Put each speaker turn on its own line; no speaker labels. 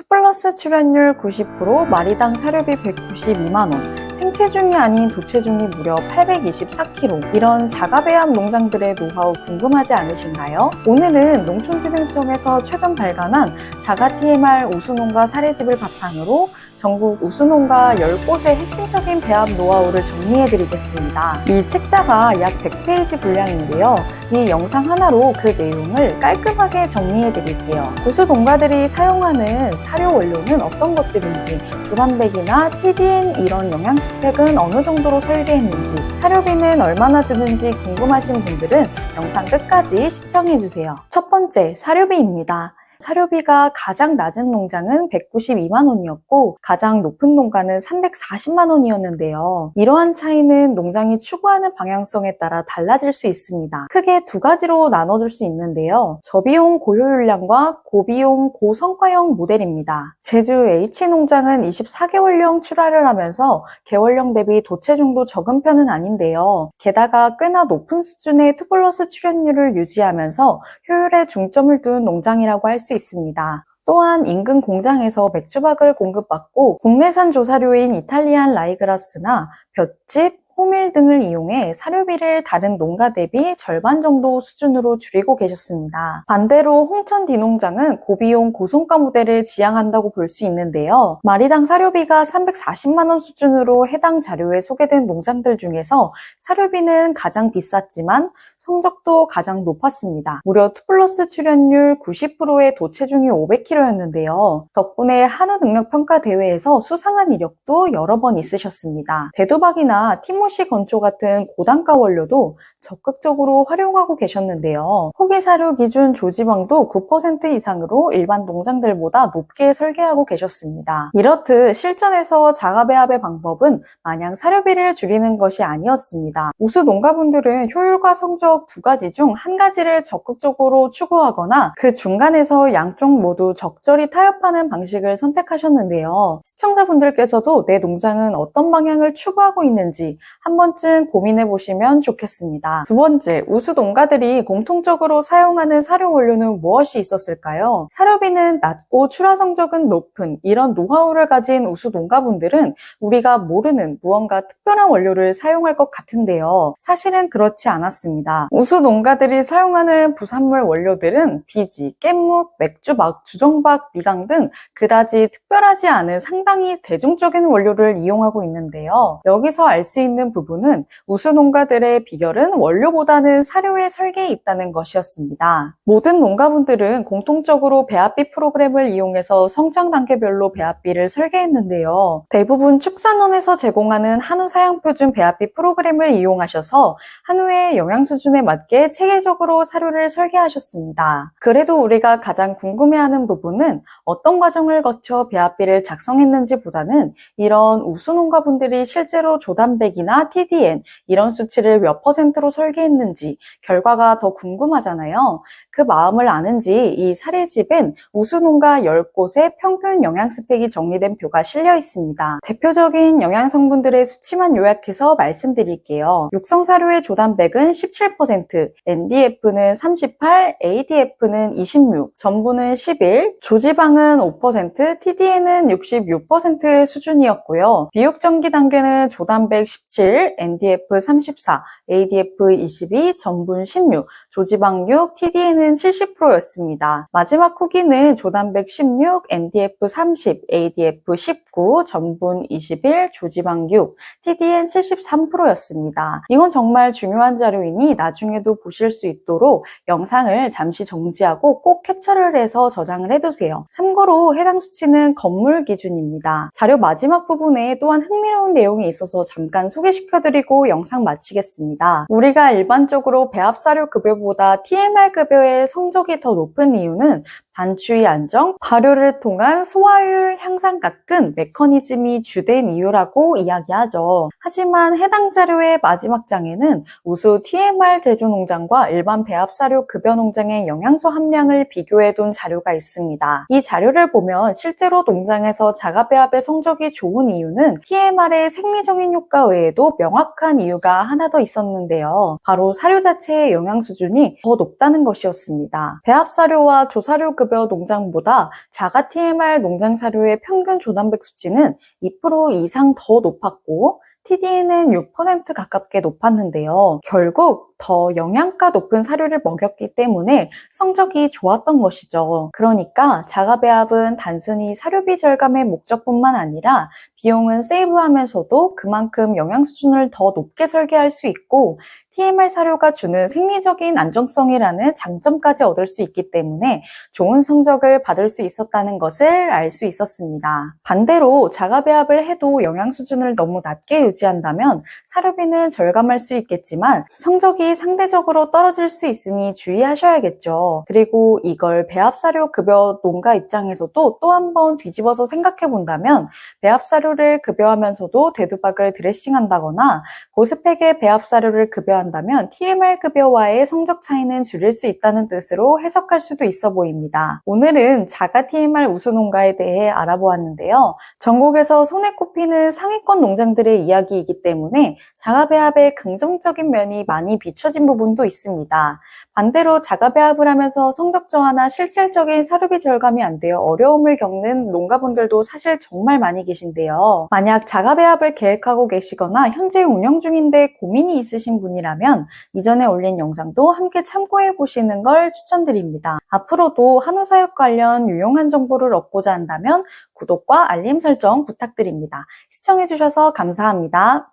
투플러스 출연율 90%, 마리당 사료비 192만원, 생체중이 아닌 도체중이 무려 824kg. 이런 자가배합 농장들의 노하우 궁금하지 않으신가요? 오늘은 농촌진흥청에서 최근 발간한 자가 TMR 우수농가 사례집을 바탕으로 전국 우수농가 10곳의 핵심적인 배합 노하우를 정리해드리겠습니다. 이 책자가 약 100페이지 분량인데요. 이 영상 하나로 그 내용을 깔끔하게 정리해드릴게요. 우수농가들이 사용하는 사료 원료는 어떤 것들인지, 조단백이나 TDN 이런 영양 스펙은 어느 정도로 설계했는지, 사료비는 얼마나 드는지 궁금하신 분들은 영상 끝까지 시청해주세요. 첫 번째, 사료비입니다. 사료비가 가장 낮은 농장은 192만 원이었고 가장 높은 농가는 340만 원이었는데요. 이러한 차이는 농장이 추구하는 방향성에 따라 달라질 수 있습니다. 크게 두 가지로 나눠줄 수 있는데요. 저비용 고효율량과 고비용 고성과형 모델입니다. 제주 H농장은 24개월령 출하를 하면서 개월령 대비 도체중도 적은 편은 아닌데요. 게다가 꽤나 높은 수준의 투플러스 출연율을 유지하면서 효율에 중점을 둔 농장이라고 할 수 있습니다. 또한 인근 공장에서 맥주박을 공급받고 국내산 조사료인 이탈리안 라이그라스나 볏짚, 호밀 등을 이용해 사료비를 다른 농가 대비 절반 정도 수준으로 줄이고 계셨습니다. 반대로 홍천 D농장은 고비용 고성과 모델을 지향한다고 볼 수 있는데요. 마리당 사료비가 340만 원 수준으로 해당 자료에 소개된 농장들 중에서 사료비는 가장 비쌌지만 성적도 가장 높았습니다. 무려 투플러스 출연율 90%의 도체중이 500kg였는데요. 덕분에 한우 능력 평가 대회에서 수상한 이력도 여러 번 있으셨습니다. 대두박이나 티모시 건초 같은 고단가 원료도 적극적으로 활용하고 계셨는데요. 호기 사료 기준 조지방도 9% 이상으로 일반 농장들보다 높게 설계하고 계셨습니다. 이렇듯 실전에서 자가배합의 방법은 마냥 사료비를 줄이는 것이 아니었습니다. 우수 농가분들은 효율과 성적 두 가지 중 한 가지를 적극적으로 추구하거나 그 중간에서 양쪽 모두 적절히 타협하는 방식을 선택하셨는데요. 시청자분들께서도 내 농장은 어떤 방향을 추구하고 있는지 한 번쯤 고민해 보시면 좋겠습니다. 두 번째, 우수 농가들이 공통적으로 사용하는 사료 원료는 무엇이 있었을까요? 사료비는 낮고 출하 성적은 높은 이런 노하우를 가진 우수 농가분들은 우리가 모르는 무언가 특별한 원료를 사용할 것 같은데요. 사실은 그렇지 않았습니다. 우수 농가들이 사용하는 부산물 원료들은 비지, 깻묵, 맥주박, 주정박, 미강 등 그다지 특별하지 않은 상당히 대중적인 원료를 이용하고 있는데요. 여기서 알 수 있는 부분은 우수 농가들의 비결은 원료보다는 사료의 설계에 있다는 것이었습니다. 모든 농가분들은 공통적으로 배합비 프로그램을 이용해서 성장 단계별로 배합비를 설계했는데요. 대부분 축산원에서 제공하는 한우 사양표준 배합비 프로그램을 이용하셔서 한우의 영양 수준에 맞게 체계적으로 사료를 설계하셨습니다. 그래도 우리가 가장 궁금해하는 부분은 어떤 과정을 거쳐 배합비를 작성했는지보다는 이런 우수 농가분들이 실제로 조단백이나 TDN 이런 수치를 몇 %로 설계했는지 결과가 더 궁금하잖아요. 그 마음을 아는지 이 사례집엔 우수농가 10곳의 평균 영양 스펙이 정리된 표가 실려 있습니다. 대표적인 영양 성분들의 수치만 요약해서 말씀드릴게요. 육성사료의 조단백은 17%, NDF는 38, ADF는 26, 전분은 11, 조지방은 5%, TDN은 66% 수준이었고요. 비육정기 단계는 조단백 17, NDF 34, ADF 22, 전분 16, 조지방 6, TDN은 70%였습니다. 마지막 후기는 조단백 16, NDF 30, ADF 19, 전분 21, 조지방 6, TDN 73%였습니다. 이건 정말 중요한 자료이니 나중에도 보실 수 있도록 영상을 잠시 정지하고 꼭 캡처를 해서 저장을 해두세요. 참고로 해당 수치는 건물 기준입니다. 자료 마지막 부분에 또한 흥미로운 내용이 있어서 잠깐 소개시켜드리고 영상 마치겠습니다. 우리가 일반적으로 배합사료 급여보다 TMR 급여의 성적이 더 높은 이유는 반추위 안정, 발효를 통한 소화율 향상 같은 메커니즘이 주된 이유라고 이야기하죠. 하지만 해당 자료의 마지막 장에는 우수 TMR 제조농장과 일반 배합사료 급여농장의 영양소 함량을 비교해둔 자료가 있습니다. 이 자료를 보면 실제로 농장에서 자가배합의 성적이 좋은 이유는 TMR의 생리적인 효과 외에도 명확한 이유가 하나 더 있었는데요. 바로 사료 자체의 영양 수준이 더 높다는 것이었습니다. 배합사료와 조사료 급여 사료급여 농장보다 자가 TMR 농장 사료의 평균 조단백 수치는 2% 이상 더 높았고 TDN은 6% 가깝게 높았는데요. 결국 더 영양가 높은 사료를 먹였기 때문에 성적이 좋았던 것이죠. 그러니까 자가배합은 단순히 사료비 절감의 목적뿐만 아니라 비용은 세이브하면서도 그만큼 영양 수준을 더 높게 설계할 수 있고 TMR 사료가 주는 생리적인 안정성이라는 장점까지 얻을 수 있기 때문에 좋은 성적을 받을 수 있었다는 것을 알 수 있었습니다. 반대로 자가배합을 해도 영양 수준을 너무 낮게 유지한다면 사료비는 절감할 수 있겠지만 성적이 상대적으로 떨어질 수 있으니 주의하셔야겠죠. 그리고 이걸 배합사료 급여 농가 입장에서도 또 한 번 뒤집어서 생각해 본다면 배합사료를 급여하면서도 대두박을 드레싱한다거나 고스펙의 배합사료를 급여한다면 TMR 급여와의 성적 차이는 줄일 수 있다는 뜻으로 해석할 수도 있어 보입니다. 오늘은 자가 TMR 우수 농가에 대해 알아보았는데요. 전국에서 손에 꼽히는 상위권 농장들의 이야기이기 때문에 자가배합의 긍정적인 면이 많이 비춰진 부분도 있습니다. 반대로 자가배합을 하면서 성적 저하나 실질적인 사료비 절감이 안 되어 어려움을 겪는 농가분들도 사실 정말 많이 계신데요. 만약 자가배합을 계획하고 계시거나 현재 운영 중인데 고민이 있으신 분이라면 이전에 올린 영상도 함께 참고해 보시는 걸 추천드립니다. 앞으로도 한우사육 관련 유용한 정보를 얻고자 한다면 구독과 알림 설정 부탁드립니다. 시청해주셔서 감사합니다.